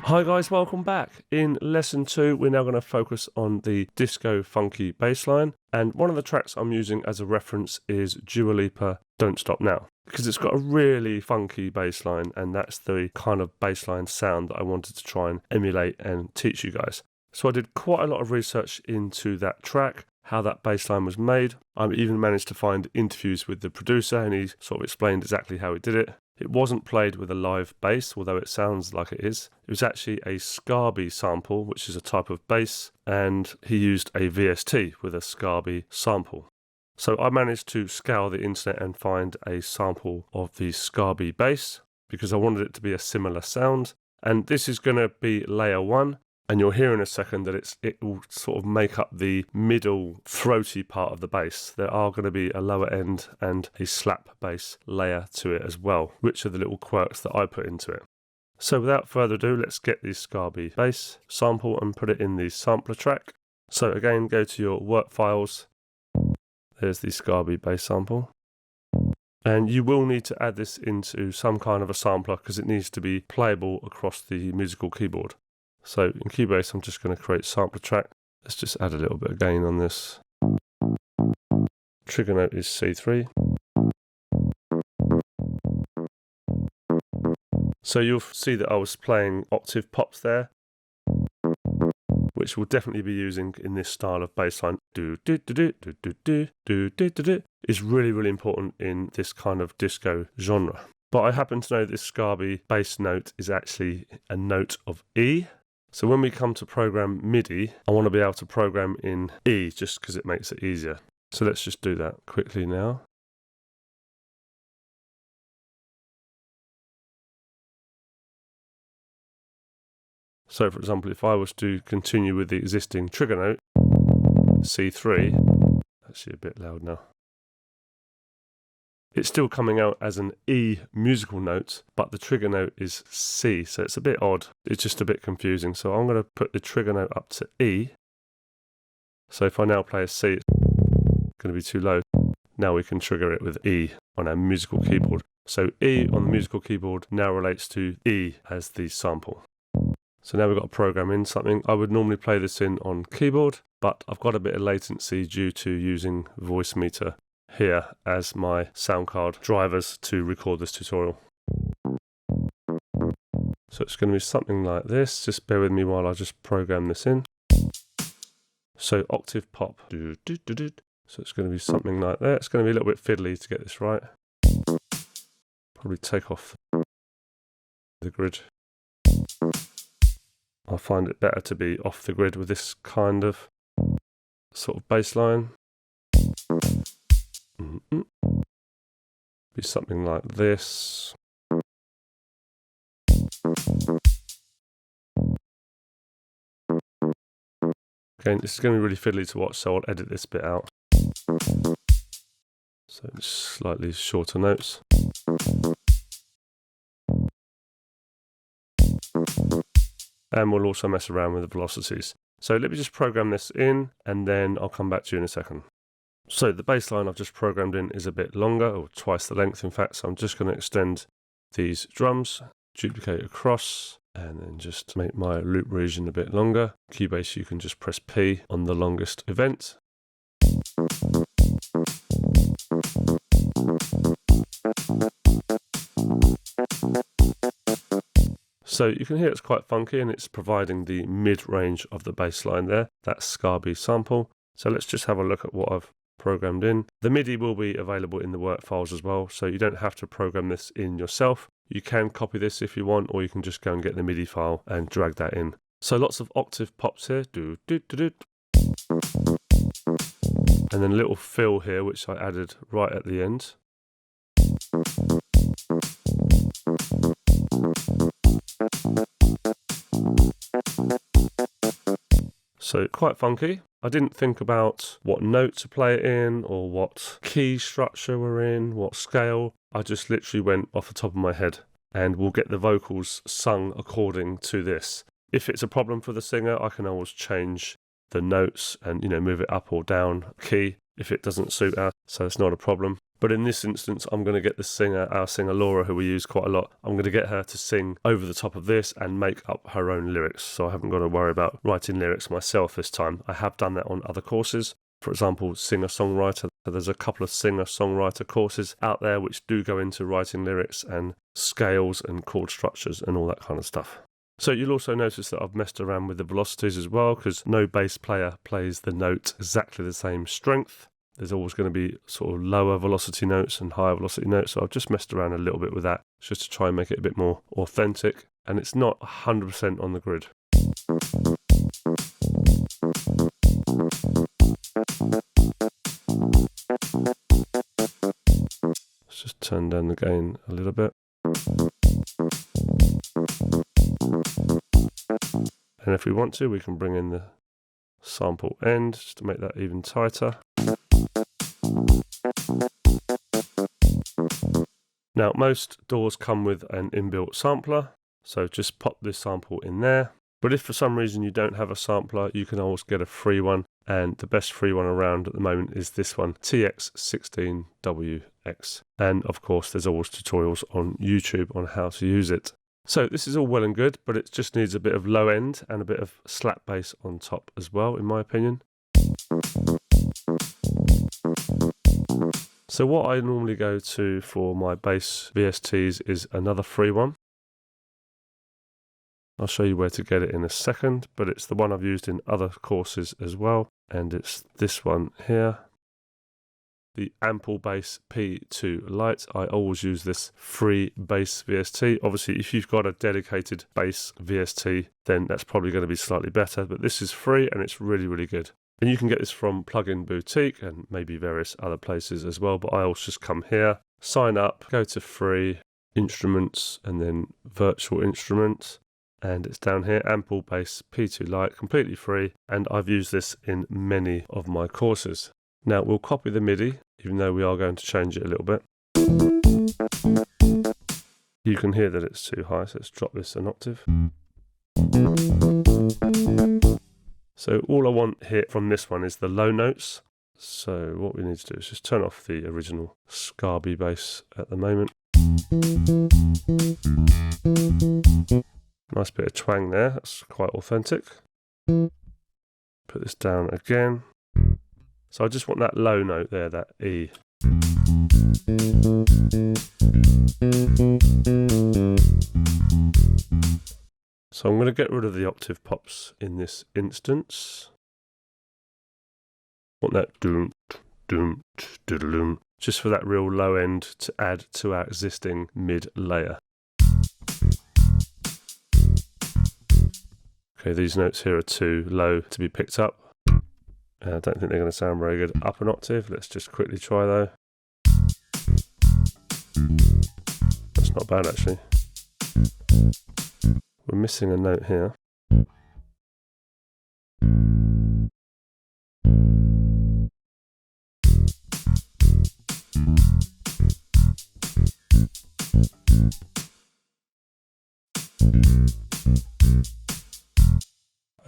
Hi guys, welcome back. In lesson 2, we're now going to focus on the disco funky bass line, and one of the tracks I'm using as a reference is Dua Lipa, Don't Stop Now, because it's got a really funky bass line, and that's the kind of bass line sound that I wanted to try and emulate and teach you guys. So I did quite a lot of research into that track, how that bass line was made. I even managed to find interviews with the producer, and he sort of explained exactly how he did it. It wasn't played with a live bass, although it sounds like it is. It was actually a Scarby sample, which is a type of bass, and he used a VST with a Scarby sample. So I managed to scour the internet and find a sample of the Scarby bass, because I wanted it to be a similar sound. And this is going to be layer 1. And you'll hear in a second that it will sort of make up the middle throaty part of the bass. There are going to be a lower end and a slap bass layer to it as well, which are the little quirks that I put into it. So without further ado, let's get the Scarby bass sample and put it in the sampler track. So again, go to your work files. There's the Scarby bass sample. And you will need to add this into some kind of a sampler because it needs to be playable across the musical keyboard. So in Cubase, I'm just going to create sampler track. Let's just add a little bit of gain on this. Trigger note is C3. So you'll see that I was playing octave pops there, which we'll definitely be using in this style of bass line. Do do do do do do do do do do do is really, really important in this kind of disco genre. But I happen to know this Scarby bass note is actually a note of E. So when we come to program MIDI, I want to be able to program in E just because it makes it easier. So let's just do that quickly now. So for example, if I was to continue with the existing trigger note, C3, actually a bit loud now. It's still coming out as an E musical note, but the trigger note is C, so it's a bit odd. It's just a bit confusing. So I'm going to put the trigger note up to E. So if I now play a C, it's going to be too low. Now we can trigger it with E on our musical keyboard. So E on the musical keyboard now relates to E as the sample. So now we've got to program in something. I would normally play this in on keyboard, but I've got a bit of latency due to using voice meter here as my sound card drivers to record this tutorial. So it's going to be something like this. Just bear with me while I just program this in. So octave pop. So it's going to be something like that. It's going to be a little bit fiddly to get this right. Probably take off the grid. I find it better to be off the grid with this kind of sort of bass line. Be something like this. Again, this is going to be really fiddly to watch, so I'll edit this bit out. So it's slightly shorter notes. And we'll also mess around with the velocities. So let me just program this in, and then I'll come back to you in a second. So the bass line I've just programmed in is a bit longer, or twice the length in fact, so I'm just going to extend these drums, duplicate across, and then just make my loop region a bit longer. Cubase, you can just press P on the longest event. So you can hear it's quite funky, and it's providing the mid-range of the bass line there, that Scarby sample. So let's just have a look at what I've programmed in. The MIDI will be available in the work files as well, so you don't have to program this in yourself. You can copy this if you want, or you can just go and get the MIDI file and drag that in. So lots of octave pops here. Do, do, do, do. And then a little fill here, which I added right at the end. So quite funky. I didn't think about what note to play it in or what key structure we're in, what scale. I just literally went off the top of my head, and we'll get the vocals sung according to this. If it's a problem for the singer, I can always change the notes and, move it up or down key. if it doesn't suit us, so it's not a problem. But in this instance, I'm going to get the singer, our singer Laura, who we use quite a lot, I'm going to get her to sing over the top of this and make up her own lyrics. So I haven't got to worry about writing lyrics myself this time. I have done that on other courses. For example, singer-songwriter. So there's a couple of singer-songwriter courses out there which do go into writing lyrics and scales and chord structures and all that kind of stuff. So you'll also notice that I've messed around with the velocities as well, because no bass player plays the note exactly the same strength. There's always going to be sort of lower velocity notes and higher velocity notes, so I've just messed around a little bit with that just to try and make it a bit more authentic, and it's not 100% on the grid. Let's just turn down the gain a little bit. And if we want to, we can bring in the sample end just to make that even tighter. Now, most DAWs come with an inbuilt sampler, so just pop this sample in there. But if for some reason you don't have a sampler, you can always get a free one, and the best free one around at the moment is this one, TX16WX. And of course, there's always tutorials on YouTube on how to use it. So this is all well and good, but it just needs a bit of low end and a bit of slap bass on top as well, in my opinion. So what I normally go to for my bass VSTs is another free one. I'll show you where to get it in a second, but it's the one I've used in other courses as well, and it's this one here. The Ample Bass P2 Lite. I always use this free bass VST. Obviously, if you've got a dedicated bass VST, then that's probably going to be slightly better, but this is free and it's really, really good. And you can get this from Plugin Boutique and maybe various other places as well, but I always just come here, sign up, go to free, instruments, and then virtual instruments. And it's down here, Ample Bass P2 Lite, completely free. And I've used this in many of my courses. Now we'll copy the MIDI, even though we are going to change it a little bit. You can hear that it's too high, so let's drop this an octave. So all I want here from this one is the low notes. So what we need to do is just turn off the original Scarby bass at the moment. Nice bit of twang there, that's quite authentic. Put this down again. So I just want that low note there, that E. So I'm going to get rid of the octave pops in this instance. Want that doom, doom, doom, just for that real low end to add to our existing mid layer. Okay, these notes here are too low to be picked up. I don't think they're going to sound very good up an octave. Let's just quickly try though. That's not bad actually. We're missing a note here.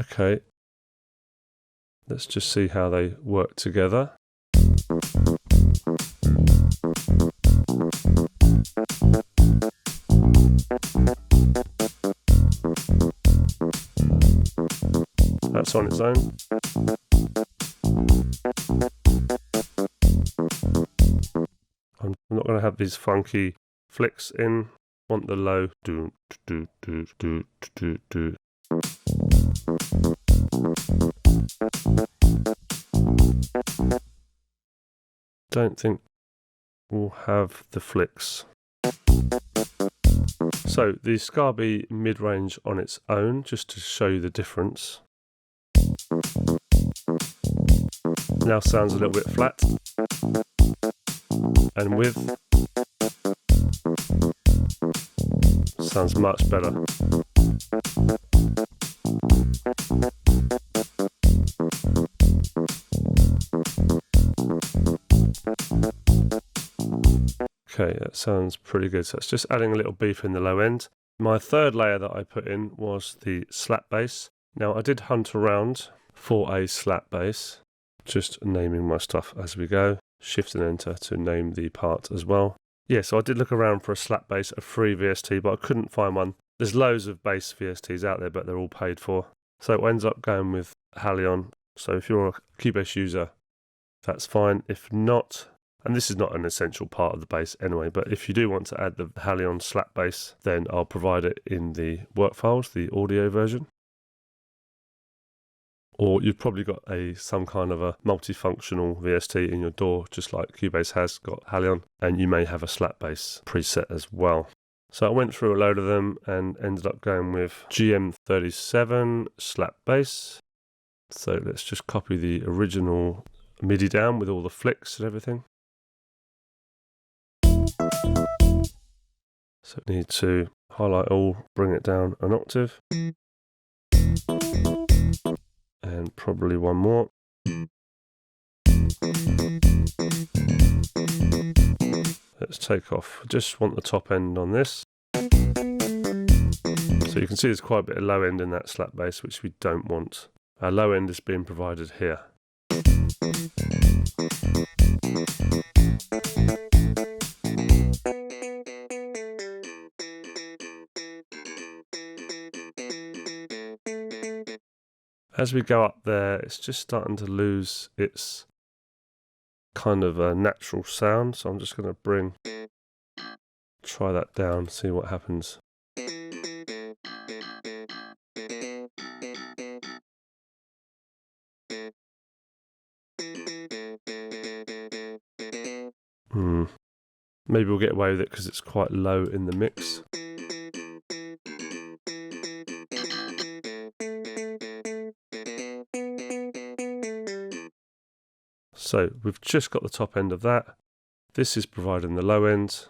Okay. Let's just see how they work together. That's on its own. I'm not going to have these funky flicks in. I want the low do do do do do do. Don't think we'll have the flicks. So the Scarby mid-range on its own, just to show you the difference. Now sounds a little bit flat. And with sounds much better. Okay, that sounds pretty good. So it's just adding a little beef in the low end. My third layer that I put in was the slap bass. Now I did hunt around for a slap bass, Just naming my stuff as we go. Shift and Enter to name the part as well. Yeah, so I did look around for a slap bass, a free VST, but I couldn't find one. There's loads of bass VSTs out there, but they're all paid for. So it ends up going with Halion. So if you're a Cubase user, that's fine. If not, and this is not an essential part of the bass anyway, but if you do want to add the Halion slap bass, then I'll provide it in the work files, the audio version. Or you've probably got some kind of a multifunctional VST in your DAW, just like Cubase has got Halion, and you may have a slap bass preset as well. So I went through a load of them and ended up going with GM37 slap bass. So let's just copy the original MIDI down with all the flicks and everything. So I need to highlight all, bring it down an octave. And probably one more. Let's take off. Just want the top end on this. So you can see there's quite a bit of low end in that slap bass, which we don't want. Our low end is being provided here. As we go up there, it's just starting to lose its kind of a natural sound. So I'm just going to try that down, see what happens. Maybe we'll get away with it because it's quite low in the mix. So we've just got the top end of that. This is providing the low end.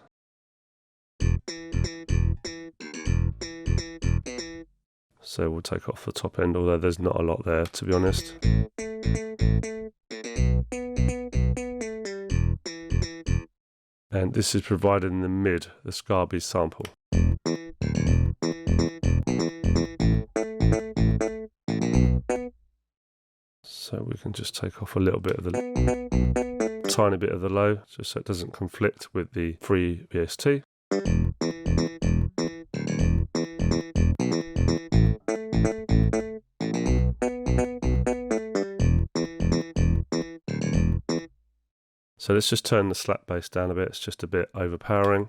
So we'll take off the top end, although there's not a lot there, to be honest. And this is providing the mid, the Scarby sample. So we can just take off a little bit of the tiny bit of the low, just so it doesn't conflict with the free VST. So let's just turn the slap bass down a bit, it's just a bit overpowering.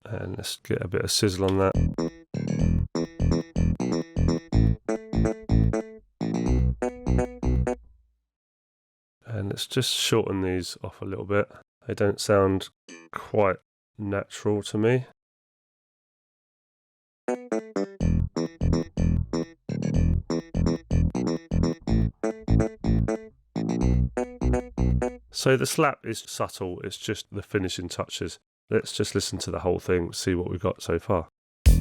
And let's get a bit of sizzle on that. And let's just shorten these off a little bit. They don't sound quite natural to me. So the slap is subtle, it's just the finishing touches. Let's just listen to the whole thing, see what we've got so far. So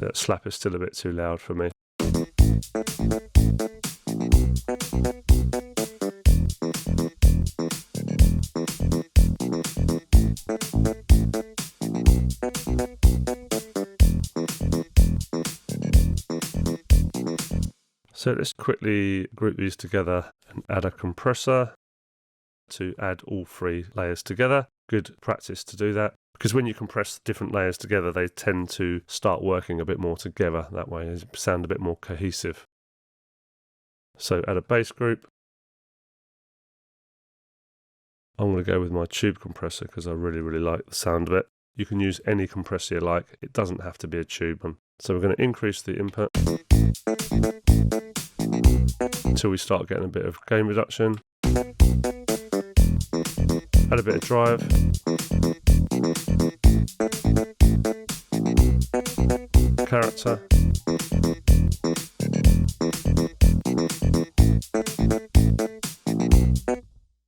that slap is still a bit too loud for me. So let's quickly group these together and add a compressor to add all three layers together. Good practice to do that, because when you compress different layers together, they tend to start working a bit more together. That way they sound a bit more cohesive. So add a bass group. I'm going to go with my tube compressor because I really like the sound of it. You can use any compressor you like. It doesn't have to be a tube one. So we're going to increase the input until we start getting a bit of gain reduction. Add a bit of drive. Character.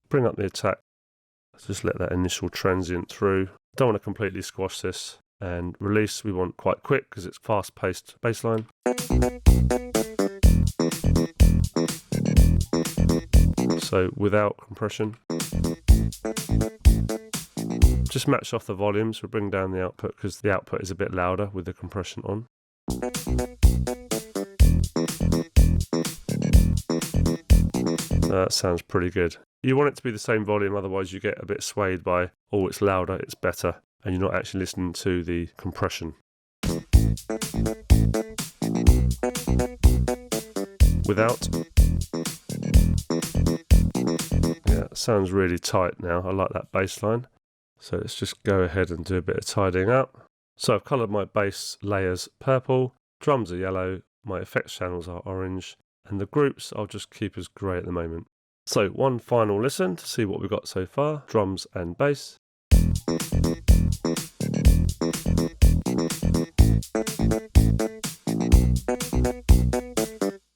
Bring up the attack. Just let that initial transient through. Don't want to completely squash this. And release we want quite quick because it's fast-paced bassline. So without compression. Just match off the volumes. We'll bring down the output because the output is a bit louder with the compression on. That sounds pretty good. You want it to be the same volume, otherwise you get a bit swayed by, oh, it's louder, it's better, and you're not actually listening to the compression. Without. Yeah, it sounds really tight now. I like that bass line. So let's just go ahead and do a bit of tidying up. So I've coloured my bass layers purple, drums are yellow, my effects channels are orange, and the groups I'll just keep as grey at the moment. So one final listen to see what we've got so far, drums and bass.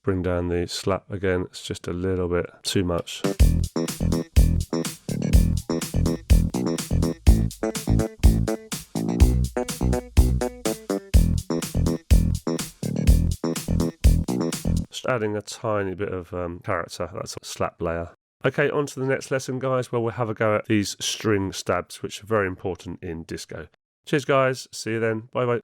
Bring down the slap again, it's just a little bit too much. Just adding a tiny bit of character, that's a slap layer. Okay, on to the next lesson, guys, where we'll have a go at these string stabs, which are very important in disco. Cheers, guys. See you then. Bye-bye.